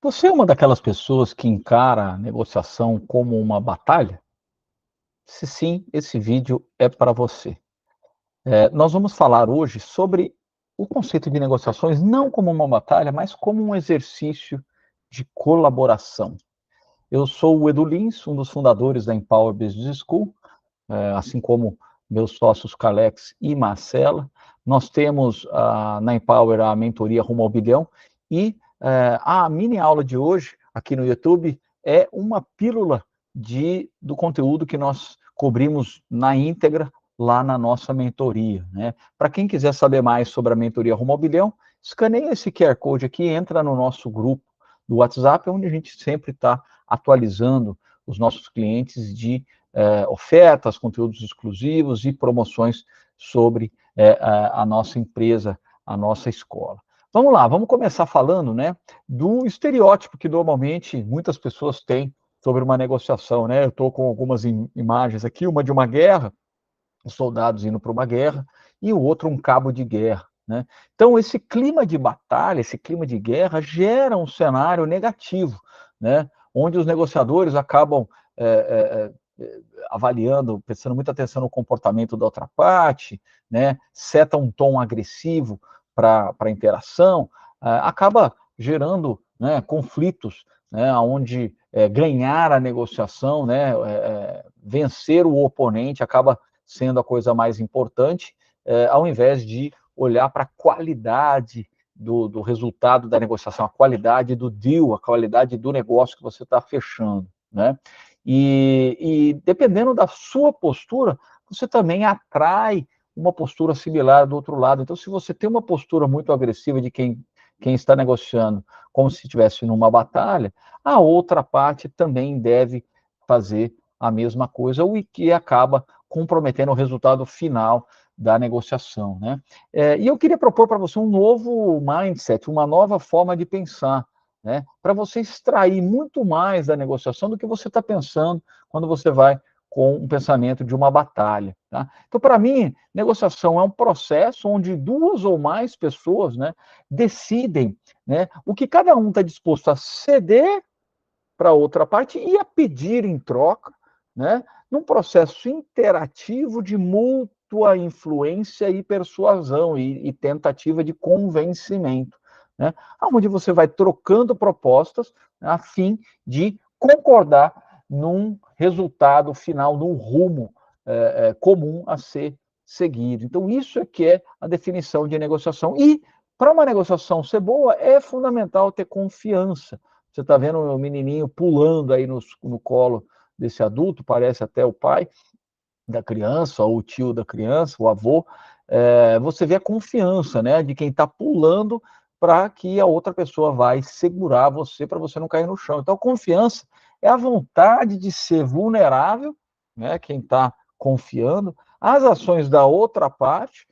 Você é uma daquelas pessoas que encara a negociação como uma batalha? Se sim, esse vídeo é para você. Nós vamos falar hoje sobre o conceito de negociações não como uma batalha, mas como um exercício de colaboração. Eu sou o Edu Lins, um dos fundadores da Empower Business School, assim como meus sócios Calex e Marcela. Nós temos na Empower a mentoria Rumo ao Bilhão e a mini aula de hoje aqui no YouTube é uma pílula do conteúdo que nós cobrimos na íntegra lá na nossa mentoria, né? Para quem quiser saber mais sobre a mentoria Rumo ao Bilhão, escaneia esse QR Code aqui, entra no nosso grupo do WhatsApp, onde a gente sempre está atualizando os nossos clientes de ofertas, conteúdos exclusivos e promoções sobre a nossa empresa, a nossa escola. Vamos lá, vamos começar falando, né, do estereótipo que normalmente muitas pessoas têm sobre uma negociação, né? Eu estou com algumas imagens aqui, uma de uma guerra, os soldados indo para uma guerra, e o outro um cabo de guerra, né? Então, esse clima de batalha, esse clima de guerra gera um cenário negativo, né? Onde os negociadores acabam avaliando, prestando muita atenção no comportamento da outra parte, né? Seta um tom agressivo para a interação, acaba gerando, né, conflitos, né, onde ganhar a negociação, né, vencer o oponente acaba sendo a coisa mais importante, ao invés de olhar para a qualidade do resultado da negociação, a qualidade do deal, a qualidade do negócio que você está fechando, né? E dependendo da sua postura, você também atrai uma postura similar do outro lado. Então, se você tem uma postura muito agressiva de quem está negociando, como se estivesse numa batalha, a outra parte também deve fazer a mesma coisa, o que acaba comprometendo o resultado final da negociação, né? E eu queria propor para você um novo mindset, uma nova forma de pensar, né? Para você extrair muito mais da negociação do que você está pensando quando você vai com um pensamento de uma batalha, tá? Então, para mim, negociação é um processo onde duas ou mais pessoas, né, decidem, né, o que cada um está disposto a ceder para outra parte e a pedir em troca, né, num processo interativo de mútua influência e persuasão e tentativa de convencimento, né, onde você vai trocando propostas, né, a fim de concordar num resultado final, num rumo comum a ser seguido. Então, isso é que é a definição de negociação. E, para uma negociação ser boa, é fundamental ter confiança. Você está vendo o menininho pulando aí no colo desse adulto, parece até o pai da criança, ou o tio da criança, o avô. Você vê a confiança, né, de quem está pulando para que a outra pessoa vai segurar você para você não cair no chão. Então, a confiança é a vontade de ser vulnerável, né, quem está confiando, às ações da outra parte,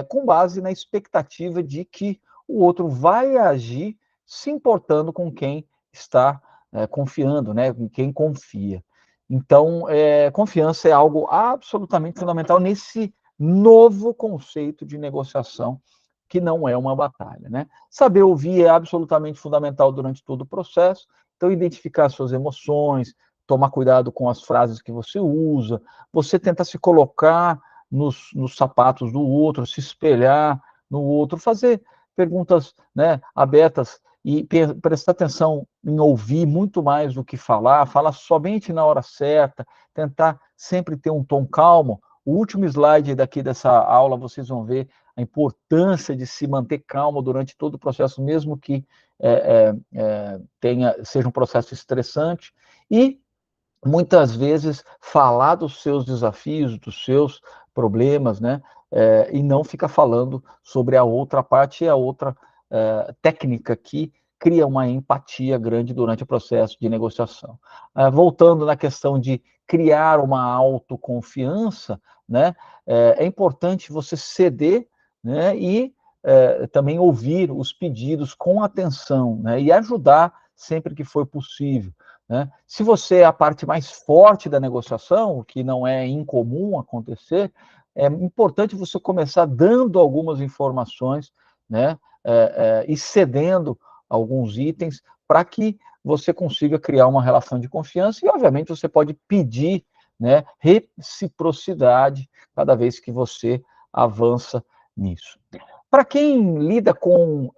com base na expectativa de que o outro vai agir se importando com quem está confiando, né, com quem confia. Então, confiança é algo absolutamente fundamental nesse novo conceito de negociação, que não é uma batalha, né? Saber ouvir é absolutamente fundamental durante todo o processo, então identificar suas emoções, tomar cuidado com as frases que você usa, você tentar se colocar nos sapatos do outro, se espelhar no outro, fazer perguntas, né, abertas e prestar atenção em ouvir muito mais do que falar somente na hora certa, tentar sempre ter um tom calmo. O último slide daqui dessa aula, vocês vão ver a importância de se manter calmo durante todo o processo, mesmo que seja um processo estressante, e muitas vezes falar dos seus desafios, dos seus problemas, né? E não ficar falando sobre a outra parte e a outra técnica que cria uma empatia grande durante o processo de negociação. Voltando na questão de criar uma autoconfiança, né? É importante você ceder, né? E também ouvir os pedidos com atenção, né? E ajudar sempre que for possível, né? Se você é a parte mais forte da negociação, o que não é incomum acontecer, é importante você começar dando algumas informações, né, e cedendo alguns itens para que você consiga criar uma relação de confiança e, obviamente, você pode pedir, né, reciprocidade cada vez que você avança nisso. Para quem lida com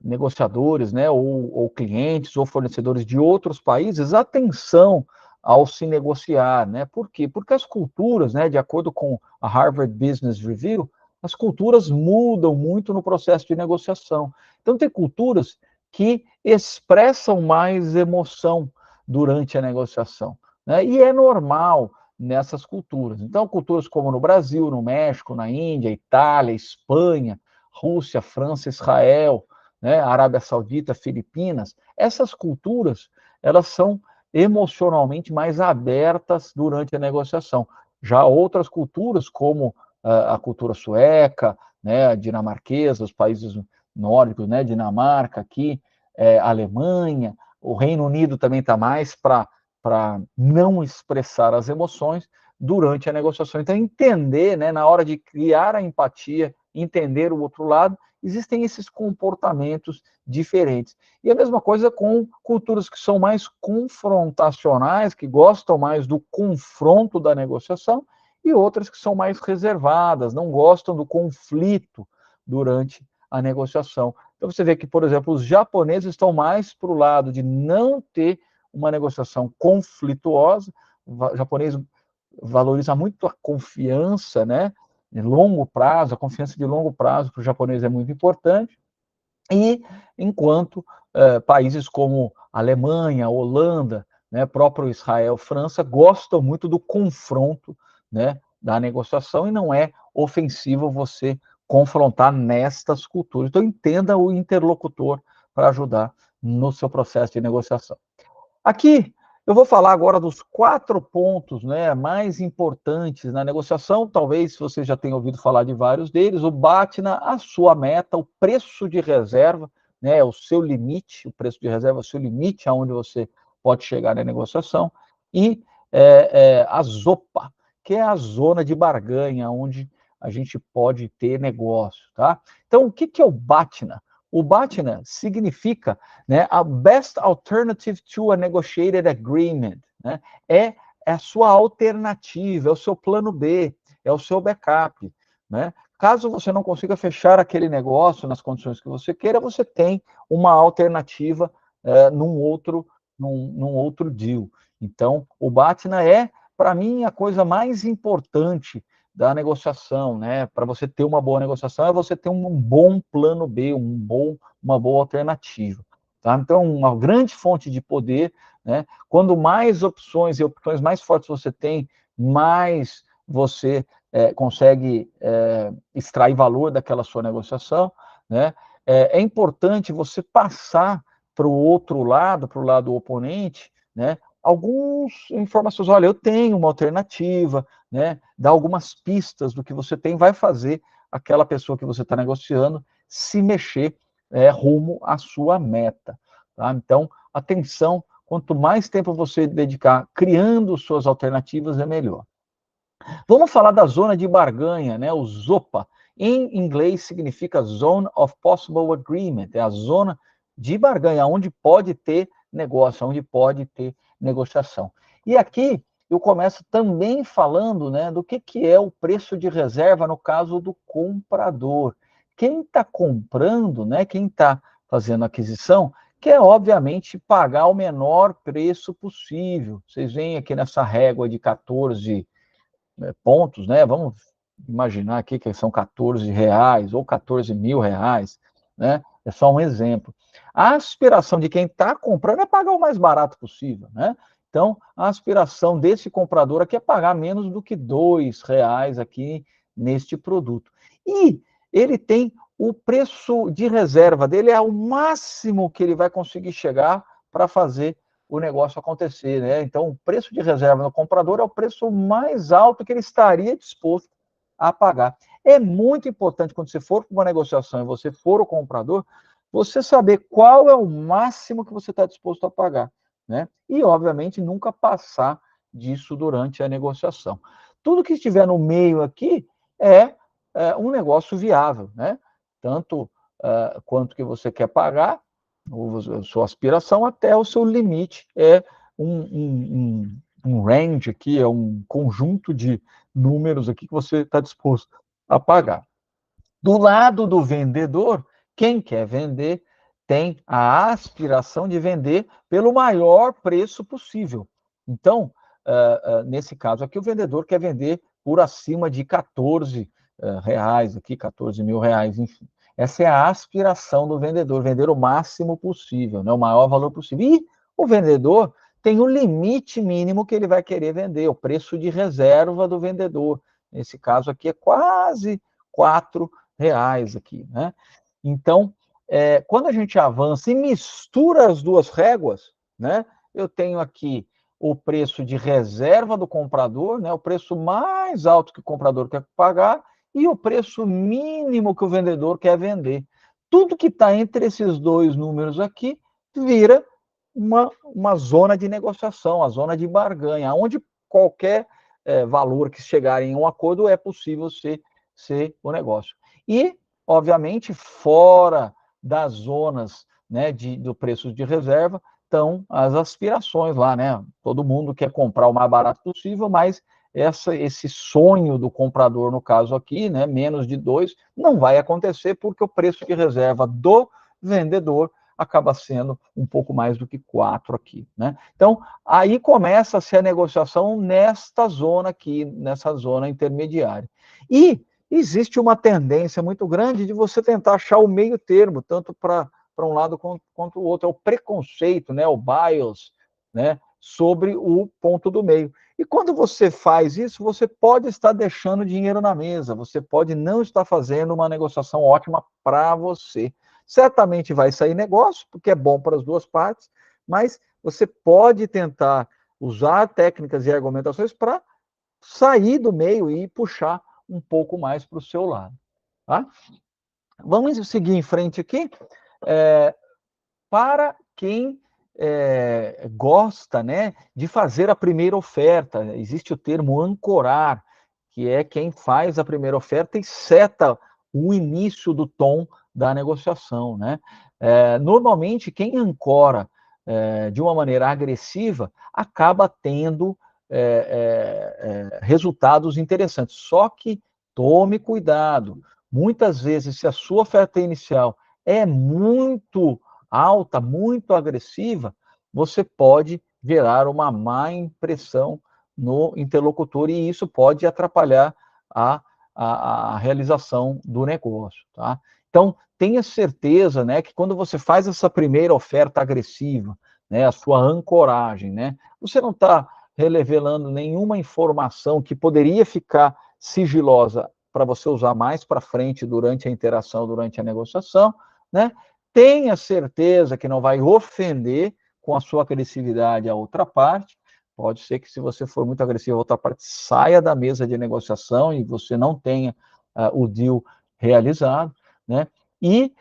negociadores, né, ou clientes ou fornecedores de outros países, atenção ao se negociar, né? Por quê? Porque as culturas, né, de acordo com a Harvard Business Review, as culturas mudam muito no processo de negociação. Então, tem culturas que expressam mais emoção durante a negociação, né? E é normal nessas culturas. Então, culturas como no Brasil, no México, na Índia, Itália, Espanha, Rússia, França, Israel, né, Arábia Saudita, Filipinas, essas culturas, elas são emocionalmente mais abertas durante a negociação. Já outras culturas, como a cultura sueca, né, a dinamarquesa, os países nórdicos, né, Dinamarca aqui, Alemanha, o Reino Unido também está mais para não expressar as emoções durante a negociação. Então, entender, né, na hora de criar a empatia, entender o outro lado, existem esses comportamentos diferentes. E a mesma coisa com culturas que são mais confrontacionais, que gostam mais do confronto da negociação, e outras que são mais reservadas, não gostam do conflito durante a negociação. Então você vê que, por exemplo, os japoneses estão mais para o lado de não ter uma negociação conflituosa. O japonês valoriza muito a confiança, né? De longo prazo, a confiança de longo prazo para o japonês é muito importante. E enquanto países como Alemanha, Holanda, né, próprio Israel, França, gostam muito do confronto, né, da negociação, e não é ofensivo você confrontar nestas culturas. Então, entenda o interlocutor para ajudar no seu processo de negociação. Aqui eu vou falar agora dos 4 pontos, né, mais importantes na negociação. Talvez você já tenha ouvido falar de vários deles. O BATNA, a sua meta, o preço de reserva, né, o seu limite, o preço de reserva, o seu limite aonde você pode chegar na negociação. E a ZOPA, que é a zona de barganha, onde a gente pode ter negócio, tá? Então, o que é o BATNA? O BATNA significa, né, a best alternative to a negotiated agreement, né? É a sua alternativa, é o seu plano B, é o seu backup, né? Caso você não consiga fechar aquele negócio nas condições que você queira, você tem uma alternativa num outro deal. Então, o BATNA é, para mim, a coisa mais importante da negociação, né? Para você ter uma boa negociação é você ter um bom plano B, uma boa alternativa. Tá? Então, uma grande fonte de poder, né? Quando mais opções e opções mais fortes você tem, mais você consegue extrair valor daquela sua negociação, né? É importante você passar para o outro lado, para o lado oponente, né? Algumas informações. Olha, eu tenho uma alternativa, né? Dar algumas pistas do que você tem, vai fazer aquela pessoa que você está negociando se mexer rumo à sua meta. Tá? Então, atenção, quanto mais tempo você dedicar criando suas alternativas, é melhor. Vamos falar da zona de barganha, né? O ZOPA. Em inglês significa Zone of Possible Agreement, é a zona de barganha, onde pode ter negócio, onde pode ter negociação. E aqui eu começo também falando, né, do que é o preço de reserva no caso do comprador. Quem está comprando, né, quem está fazendo aquisição, quer obviamente pagar o menor preço possível. Vocês veem aqui nessa régua de 14 pontos, né? Vamos imaginar aqui que são 14 reais ou 14 mil reais, né? É só um exemplo. A aspiração de quem está comprando é pagar o mais barato possível, né? Então, a aspiração desse comprador aqui é pagar menos do que R$ 2 aqui neste produto. E ele tem o preço de reserva dele, é o máximo que ele vai conseguir chegar para fazer o negócio acontecer, né? Então, o preço de reserva no comprador é o preço mais alto que ele estaria disposto a pagar. É muito importante, quando você for para uma negociação e você for o comprador, você saber qual é o máximo que você está disposto a pagar, né? E, obviamente, nunca passar disso durante a negociação. Tudo que estiver no meio aqui é um negócio viável, né? Tanto quanto que você quer pagar, a sua aspiração até o seu limite, é um range aqui, é um conjunto de números aqui que você está disposto a pagar. Do lado do vendedor, quem quer vender tem a aspiração de vender pelo maior preço possível. Então, nesse caso aqui, o vendedor quer vender por acima de 14 reais, aqui, 14 mil reais, enfim. Essa é a aspiração do vendedor, vender o máximo possível, né, o maior valor possível. E o vendedor tem o limite mínimo que ele vai querer vender, o preço de reserva do vendedor. Nesse caso aqui é quase 4 reais aqui, né? Então, quando a gente avança e mistura as duas réguas, né? Eu tenho aqui o preço de reserva do comprador, né? O preço mais alto que o comprador quer pagar e o preço mínimo que o vendedor quer vender. Tudo que está entre esses dois números aqui vira uma zona de negociação, a zona de barganha, onde qualquer valor que chegar em um acordo é possível ser o negócio. E, obviamente, fora das zonas, né, do preço de reserva, estão as aspirações lá, né? Todo mundo quer comprar o mais barato possível, mas esse sonho do comprador, no caso aqui, né, menos de 2, não vai acontecer porque o preço de reserva do vendedor acaba sendo um pouco mais do que 4 aqui, né? Então, aí começa-se a negociação nesta zona aqui, nessa zona intermediária. E existe uma tendência muito grande de você tentar achar o meio termo, tanto para um lado quanto o outro. É o preconceito, né, o bias, né, sobre o ponto do meio. E quando você faz isso, você pode estar deixando dinheiro na mesa, você pode não estar fazendo uma negociação ótima para você. Certamente vai sair negócio, porque é bom para as duas partes, mas você pode tentar usar técnicas e argumentações para sair do meio e puxar um pouco mais para o seu lado. Tá? Vamos seguir em frente aqui. Para quem gosta, né, de fazer a primeira oferta, existe o termo ancorar, que é quem faz a primeira oferta e seta o início do tom da negociação, né? Normalmente, quem ancora de uma maneira agressiva acaba tendo resultados interessantes. Só que tome cuidado. Muitas vezes, se a sua oferta inicial é muito alta, muito agressiva, você pode gerar uma má impressão no interlocutor e isso pode atrapalhar a realização do negócio, tá? Então, tenha certeza, né, que quando você faz essa primeira oferta agressiva, né, a sua ancoragem, né, você não está revelando nenhuma informação que poderia ficar sigilosa para você usar mais para frente durante a interação, durante a negociação, né? Tenha certeza que não vai ofender com a sua agressividade a outra parte. Pode ser que, se você for muito agressivo, a outra parte saia da mesa de negociação e você não tenha o deal realizado, né? E,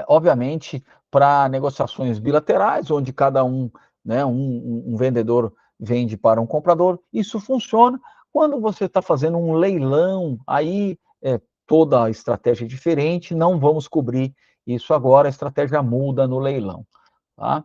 obviamente, para negociações bilaterais, onde cada um, né, um vendedor vende para um comprador, isso funciona. Quando você está fazendo um leilão, aí toda a estratégia é diferente, não vamos cobrir isso agora, a estratégia muda no leilão. Tá?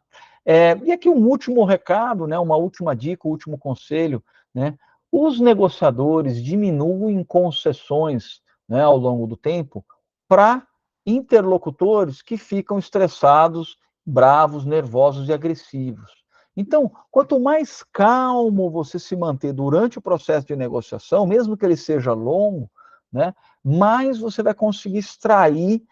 E aqui um último recado, né, uma última dica, um último conselho, né? Os negociadores diminuem concessões, né, ao longo do tempo para interlocutores que ficam estressados, bravos, nervosos e agressivos. Então, quanto mais calmo você se manter durante o processo de negociação, mesmo que ele seja longo, né, mais você vai conseguir extrair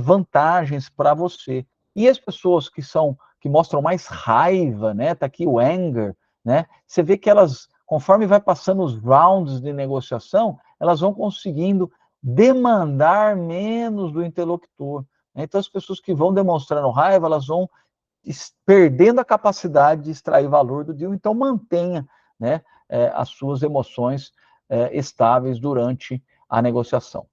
vantagens para você. E as pessoas que mostram mais raiva, né? Tá aqui o anger, né? Você vê que elas, conforme vai passando os rounds de negociação, elas vão conseguindo demandar menos do interlocutor. Né? Então, as pessoas que vão demonstrando raiva, elas vão perdendo a capacidade de extrair valor do deal. Então, mantenha, né, as suas emoções estáveis durante a negociação.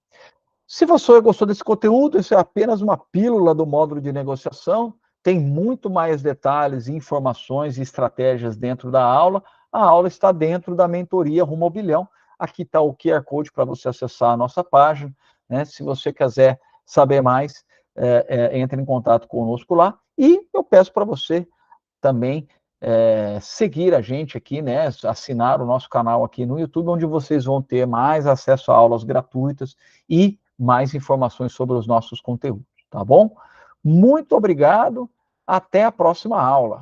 Se você gostou desse conteúdo, isso é apenas uma pílula do módulo de negociação. Tem muito mais detalhes, informações e estratégias dentro da aula. A aula está dentro da mentoria Rumo ao Bilhão. Aqui está o QR Code para você acessar a nossa página, né? Se você quiser saber mais, entre em contato conosco lá, e eu peço para você também seguir a gente aqui, né, assinar o nosso canal aqui no YouTube, onde vocês vão ter mais acesso a aulas gratuitas e mais informações sobre os nossos conteúdos, tá bom? Muito obrigado, até a próxima aula.